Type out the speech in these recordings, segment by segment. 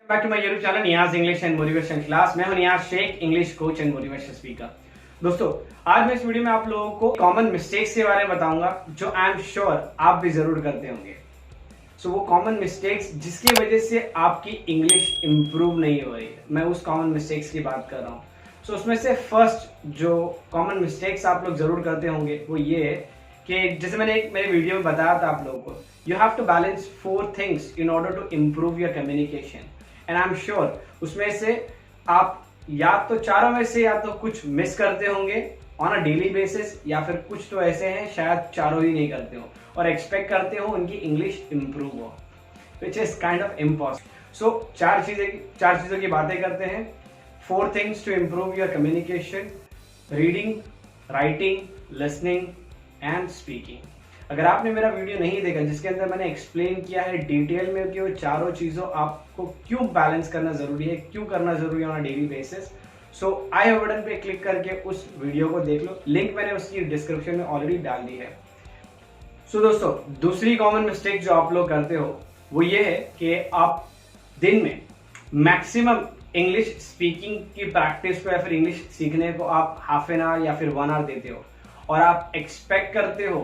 Back to my YouTube channel Niaz English and motivation class. मैं हूं Niaz Shaikh, English coach and motivation speaker. दोस्तों, आज मैं इस वीडियो में आप लोगों को कॉमन मिस्टेक्स के बारे में बताऊंगा जो आई एम श्योर आप भी जरूर करते होंगे। सो वो कॉमन मिस्टेक्स जिसकी वजह से आपकी इंग्लिश इंप्रूव नहीं हो रही है, मैं उस कॉमन मिस्टेक्स की बात कर रहा हूँ। सो उसमें से फर्स्ट जो कॉमन मिस्टेक्स आप लोग जरूर करते होंगे वो ये है कि जैसे मैंने मेरे वीडियो में बताया था आप लोगों को, you have to balance 4 things in order to improve your communication. And I am sure उसमें से आप या तो चारों में से या तो कुछ मिस करते होंगे ऑन अ डेली बेसिस, या फिर कुछ तो ऐसे हैं शायद चारों ही नहीं करते हो और एक्सपेक्ट करते हो उनकी इंग्लिश इंप्रूव हो, which is kind of impossible. So चार चीजों की बातें करते हैं। 4 things to improve your communication: reading, writing, listening and speaking. अगर आपने मेरा वीडियो नहीं देखा जिसके अंदर मैंने एक्सप्लेन किया है डिटेल में कि वो चारों चीजों आपको क्यों बैलेंस करना जरूरी है, क्यों करना जरूरी है on daily basis, so I button पे क्लिक करके उस वीडियो को देख लो। लिंक मैंने उसकी डिस्क्रिप्शन में ऑलरेडी डाल दी है। सो दोस्तों, दूसरी कॉमन मिस्टेक जो आप लोग करते हो वो ये है कि आप दिन में मैक्सिमम इंग्लिश स्पीकिंग की प्रैक्टिस को या फिर इंग्लिश सीखने को आप हाफ एन आवर या फिर 1 आवर देते हो और आप एक्सपेक्ट करते हो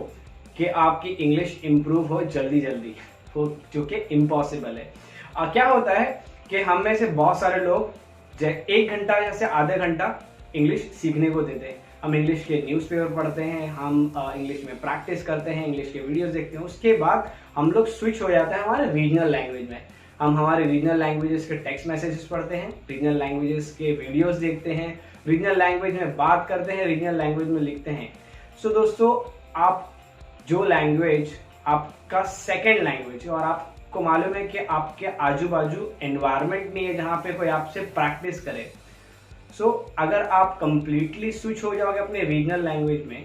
कि आपकी इंग्लिश इंप्रूव हो जल्दी जल्दी, जो कि इम्पॉसिबल है। क्या होता है कि हम में से बहुत सारे लोग 1 घंटा या से आधे घंटा इंग्लिश सीखने को देते हैं। हम इंग्लिश के न्यूज़पेपर पढ़ते हैं, हम इंग्लिश में प्रैक्टिस करते हैं, इंग्लिश के वीडियोस देखते हैं। उसके बाद हम लोग स्विच हो जाते हैं हमारे रीजनल लैंग्वेज में। हम हमारे रीजनल लैंग्वेजेस के टेक्स्ट मैसेजेस पढ़ते हैं, रीजनल लैंग्वेजेस के वीडियोस देखते हैं, रीजनल लैंग्वेज में बात करते हैं, रीजनल लैंग्वेज में लिखते हैं। सो दोस्तों, आप जो लैंग्वेज आपका सेकेंड लैंग्वेज है और आपको मालूम है कि आपके आजू बाजू एनवायरनमेंट नहीं है जहां पे कोई आपसे प्रैक्टिस करे। सो अगर आप कंप्लीटली स्विच हो जाओगे अपने रीजनल लैंग्वेज में,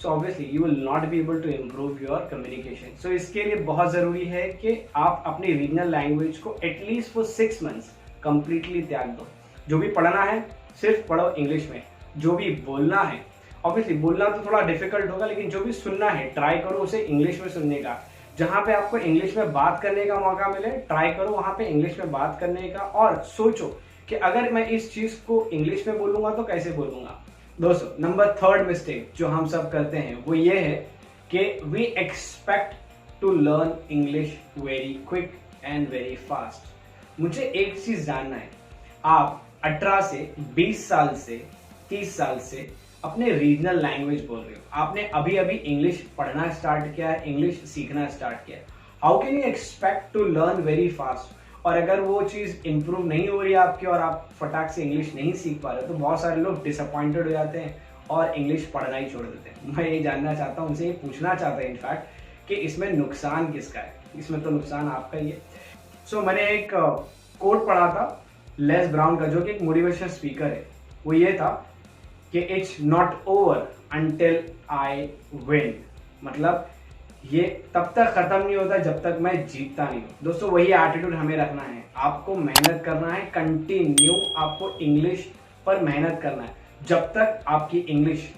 so obviously you will not be able to improve your communication. So इसके लिए बहुत जरूरी है कि आप अपनी रीजनल लैंग्वेज को एटलीस्ट फॉर 6 मंथ्स कंप्लीटली त्याग दो। जो भी पढ़ना है सिर्फ पढ़ो इंग्लिश में, जो भी बोलना है, ऑब्वियसली बोलना तो थोड़ा डिफिकल्ट होगा, लेकिन जो भी सुनना है ट्राई करो उसे इंग्लिश में सुनने का। जहां पे आपको इंग्लिश में बात करने का मौका मिले ट्राई करो वहां पे इंग्लिश में बात करने का, और सोचो कि अगर मैं इस चीज को इंग्लिश में बोलूंगा तो कैसे बोलूंगा। दोस्तों, नंबर 3 मिस्टेक जो हम सब करते हैं वो ये है कि we expect to learn English very quick and very fast. मुझे एक चीज जानना है, आप 18 से 20 साल से 30 साल से अपने रीजनल लैंग्वेज बोल रहे हो, आपने अभी अभी इंग्लिश पढ़ना स्टार्ट किया है, इंग्लिश सीखना स्टार्ट किया है। How can you expect to learn very fast? और अगर वो चीज इंप्रूव नहीं हो रही है आपकी और आप फटाक से इंग्लिश नहीं सीख पा रहे, तो बहुत सारे लोग डिसअपॉइंटेड हो जाते हैं और इंग्लिश पढ़ना ही छोड़ देते हैं। मैं ये जानना चाहता हूँ, उनसे ये पूछना चाहता हूँ इनफैक्ट कि इसमें नुकसान किसका है? इसमें तो नुकसान आपका ही है। सो मैंने एक कोट पढ़ा था लेस ब्राउन का, जो कि एक मोटिवेशनल स्पीकर है। वो ये था कि it's not over until I win, मतलब ये तब तक खत्म नहीं होता जब तक मैं जीतता नहीं हूं। दोस्तों, वही एटीट्यूड हमें रखना है। आपको मेहनत करना है, कंटिन्यू आपको इंग्लिश पर मेहनत करना है जब तक आपकी इंग्लिश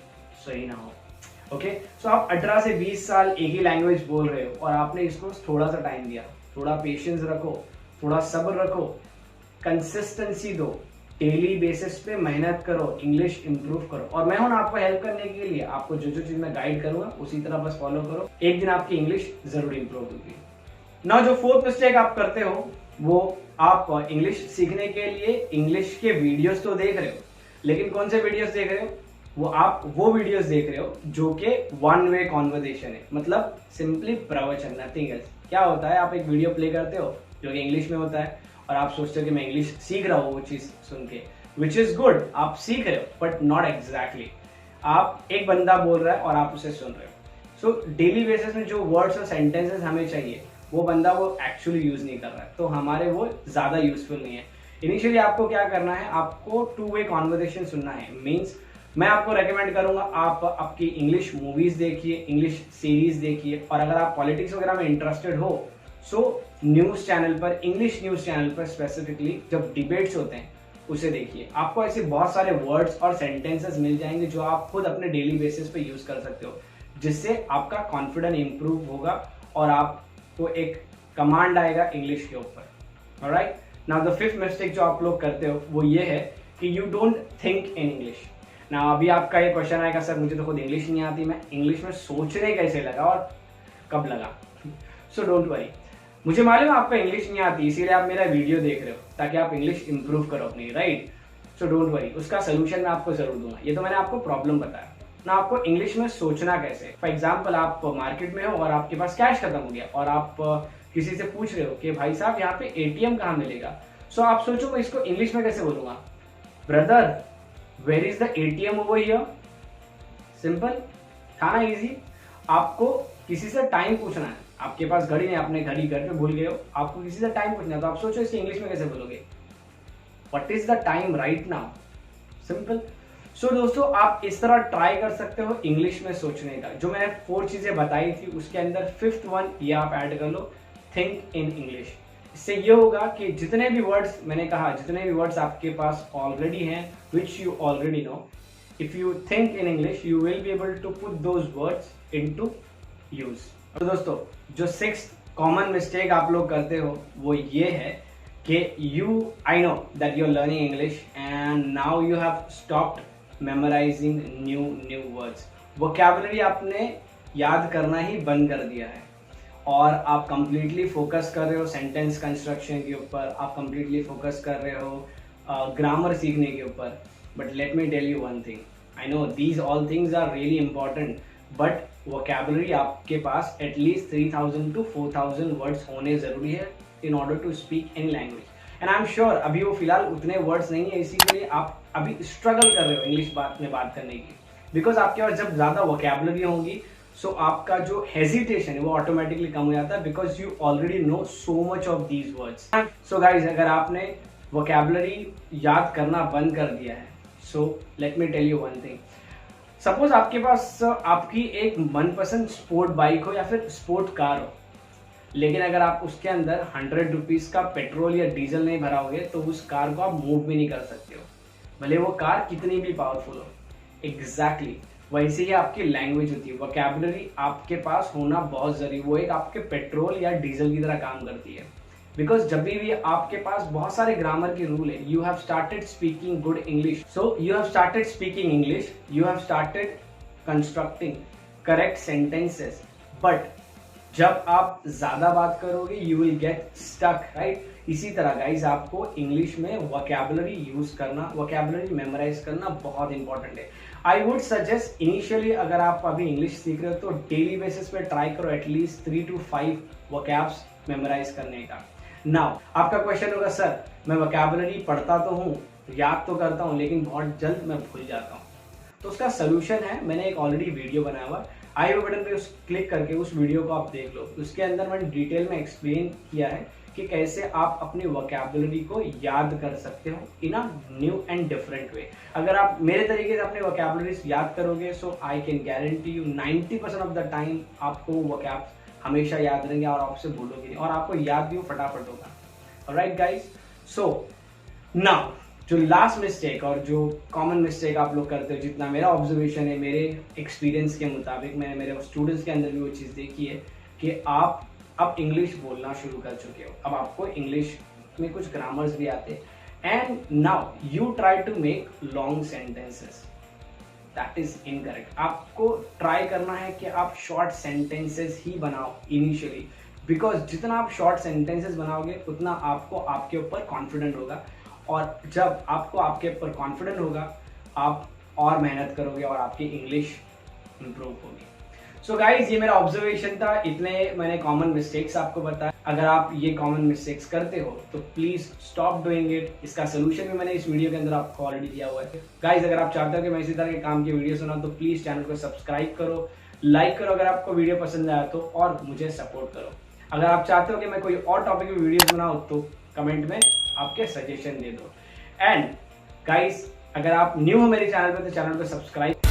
सही ना हो। ओके, सो आप 18 से 20 साल एक ही लैंग्वेज बोल रहे हो और आपने इसको थोड़ा सा टाइम दिया। थोड़ा पेशेंस रखो, थोड़ा सब्र रखो, कंसिस्टेंसी दो, डेली बेसिस पे मेहनत करो, इंग्लिश इंप्रूव करो। और मैं हूं आपको हेल्प करने के लिए। आपको जो जो चीज मैं गाइड करूंगा उसी तरह बस फॉलो करो, एक दिन आपकी इंग्लिश जरूर इंप्रूव होगी। ना जो 4th मिस्टेक आप करते हो वो आप इंग्लिश सीखने के लिए इंग्लिश के वीडियोस तो देख रहे हो, लेकिन कौन से वीडियोस देख रहे हो? वो वीडियोस देख रहे हो जो कि 1 वे कॉन्वर्सेशन है, मतलब सिंपली प्रवचन, नथिंग एल्स। क्या होता है, आप एक वीडियो प्ले करते हो जो कि इंग्लिश में होता है और आप सोचते हो कि मैं इंग्लिश सीख रहा हूँ वो चीज सुन के, विच इज गुड, आप सीख रहे हो, बट नॉट एग्जैक्टली। आप एक बंदा बोल रहा है और आप उसे सुन रहे हो। सो डेली बेसिस में जो वर्ड्स और सेंटेंसेस हमें चाहिए वो बंदा वो एक्चुअली यूज नहीं कर रहा है, तो हमारे वो ज्यादा यूजफुल नहीं है। इनिशियली आपको क्या करना है, आपको 2 वे कॉन्वर्सेशन सुनना है। मीन्स मैं आपको रेकमेंड करूंगा आप आपकी इंग्लिश मूवीज देखिए, इंग्लिश सीरीज देखिए, और अगर आप पॉलिटिक्स वगैरह में इंटरेस्टेड हो सो न्यूज चैनल पर, इंग्लिश न्यूज चैनल पर स्पेसिफिकली जब डिबेट्स होते हैं उसे देखिए। आपको ऐसे बहुत सारे वर्ड्स और सेंटेंसेस मिल जाएंगे जो आप खुद अपने डेली बेसिस पे यूज कर सकते हो, जिससे आपका कॉन्फिडेंस इंप्रूव होगा और आपको एक कमांड आएगा इंग्लिश के ऊपर। Alright, now the fifth mistake जो आप लोग करते हो वो ये है कि you don't think in English. ना अभी आपका ये क्वेश्चन आएगा, सर मुझे तो खुद इंग्लिश नहीं आती, मैं इंग्लिश में सोचने कैसे लगा और कब लगा। सो डोंट वरी, मुझे मालूम है आपको इंग्लिश नहीं आती, इसीलिए आप मेरा वीडियो देख रहे हो ताकि आप इंग्लिश इंप्रूव करो अपनी, राइट। सो डोंट वरी, उसका सोल्यूशन मैं आपको जरूर दूंगा। ये तो मैंने आपको प्रॉब्लम बताया ना, आपको इंग्लिश में सोचना कैसे। फॉर एग्जाम्पल आप मार्केट में हो और आपके पास कैश खत्म हो गया और आप किसी से पूछ रहे हो कि भाई साहब यहाँ पे एटीएम कहाँ मिलेगा। सो आप सोचो मैं इसको इंग्लिश में कैसे बोलूंगा, brother where is the ATM over here. Simple था ना, इजी। आपको किसी से टाइम पूछना है, आपके पास घड़ी नहीं, आपने घड़ी घर पे भूल गए हो, आपको किसी से टाइम पूछना है, तो आप सोचो इसके इंग्लिश में कैसे बोलोगे, what is the time right now. Simple. So दोस्तों आप इस तरह ट्राई कर सकते हो इंग्लिश में सोचने का। जो मैंने 4 चीजें बताई थी उसके अंदर 5th वन ये आप ऐड कर लो, थिंक इन इंग्लिश। इससे ये होगा कि जितने भी वर्ड्स मैंने कहा, जितने भी वर्ड्स आपके पास ऑलरेडी हैं which you already know, if you think in English you will be able to put those words into use. तो दोस्तों जो 6th कॉमन मिस्टेक आप लोग करते हो वो ये है कि I know that you are learning English and now you have stopped memorizing new words. Vocabulary आपने याद करना ही बंद कर दिया है और आप कंप्लीटली फोकस कर रहे हो सेंटेंस कंस्ट्रक्शन के ऊपर, आप कंप्लीटली फोकस कर रहे हो ग्रामर सीखने के ऊपर। But let me tell you one thing, I know these all things are really important, but vocabulary आपके पास एटलीस्ट 3000 to 4000 वर्ड्स होने जरूरी है in order to speak any language. And I am sure अभी वो फिलहाल उतने वर्ड्स नहीं है, इसी के लिए आप अभी स्ट्रगल कर रहे हो इंग्लिश में बात करने की। बिकॉज आपके पास जब ज्यादा वोकैबुलरी होंगी सो आपका जो हेजिटेशन है वो ऑटोमेटिकली कम हो जाता है, because you already know so much of these words. So guys अगर आपने वोकैबुलरी याद करना बंद कर दिया है, so let me tell you one thing. Suppose आपके पास आपकी एक मनपसंद स्पोर्ट बाइक हो या फिर स्पोर्ट कार हो, लेकिन अगर आप उसके अंदर 100 रुपीज का पेट्रोल या डीजल नहीं भराओगे तो उस कार को आप मूव भी नहीं कर सकते हो, भले वो कार कितनी भी पावरफुल हो। एग्जैक्टली वैसे ही आपकी लैंग्वेज होती है, वोकैबुलरी आपके पास होना बहुत जरूरी, वो एक आपके पेट्रोल या डीजल की तरह काम करती है। बिकॉज जब भी आपके पास बहुत सारे ग्रामर के रूल है, you have started speaking good English, so you have started speaking English, you have started constructing correct sentences, but जब आप ज्यादा बात करोगे you will get stuck, right. इसी तरह गाइज आपको इंग्लिश में वोकैबुलरी यूज करना, वोकैबुलरी मेमोराइज करना बहुत इंपॉर्टेंट है। आई वुड सजेस्ट इनिशियली अगर आप अभी इंग्लिश सीख रहे हो तो डेली बेसिस पे ट्राई करो एटलीस्ट 3 to 5 वोकैब्स मेमोराइज करने का। नाउ आपका क्वेश्चन होगा सर मैं वोकैबुलरी पढ़ता तो हूँ, याद तो करता हूँ, लेकिन बहुत जल्द मैं भूल जाता हूँ। तो उसका सोल्यूशन है, मैंने एक ऑलरेडी वीडियो बनाया हुआ, आई बटन पे क्लिक करके उस वीडियो को आप देख लो। उसके अंदर मैंने डिटेल में एक्सप्लेन किया है कि कैसे आप अपनी वोकैबुलरी को याद कर सकते हो in a new and different way. अगर आप मेरे तरीके से अपने वोकैबुलरीज याद करोगे so I can guarantee you 90% of the time आपको वोकैब्स हमेशा याद रहेंगे और आपसे भूलोगे नहीं और आपको याद भी फटाफट होगा। ऑलराइट गाइस, सो नाउ जो लास्ट मिस्टेक और जो कॉमन मिस्टेक आप लोग करते हो, जितना मेरा ऑब्जर्वेशन है, मेरे एक्सपीरियंस के मुताबिक मैंने मेरे स्टूडेंट्स के अंदर भी वो चीज़ देखी है कि आप अब इंग्लिश बोलना शुरू कर चुके हो, अब आपको इंग्लिश में कुछ ग्रामर्स भी आते हैं and now you try to make long sentences, that is incorrect. आपको ट्राई करना है कि आप शॉर्ट सेंटेंसेस ही बनाओ इनिशियली, बिकॉज जितना आप शॉर्ट सेंटेंसेस बनाओगे उतना आपको आपके ऊपर कॉन्फिडेंट होगा और जब आपको आपके ऊपर कॉन्फिडेंट होगा आप और मेहनत करोगे और आपकी इंग्लिश इंप्रूव होगी। सो गाइज ये मेरा ऑब्जर्वेशन था, इतने मैंने कॉमन मिस्टेक्स आपको बताया। अगर आप ये कॉमन मिस्टेक्स करते हो तो प्लीज स्टॉप डूइंग इट। इसका सोल्यूशन भी मैंने इस वीडियो के अंदर आपको ऑलरेडी दिया हुआ है। गाइज अगर आप चाहते हो कि मैं इसी तरह के काम की वीडियो सुनाऊं तो प्लीज चैनल को सब्सक्राइब करो, लाइक करो अगर आपको वीडियो पसंद आया तो, और मुझे सपोर्ट करो। अगर आप चाहते हो कि मैं कोई और टॉपिक की वीडियो बनाऊं तो कमेंट में आपके सजेशन दे दो। एंड गाइज अगर आप न्यू हो मेरे चैनल पे तो चैनल को सब्सक्राइब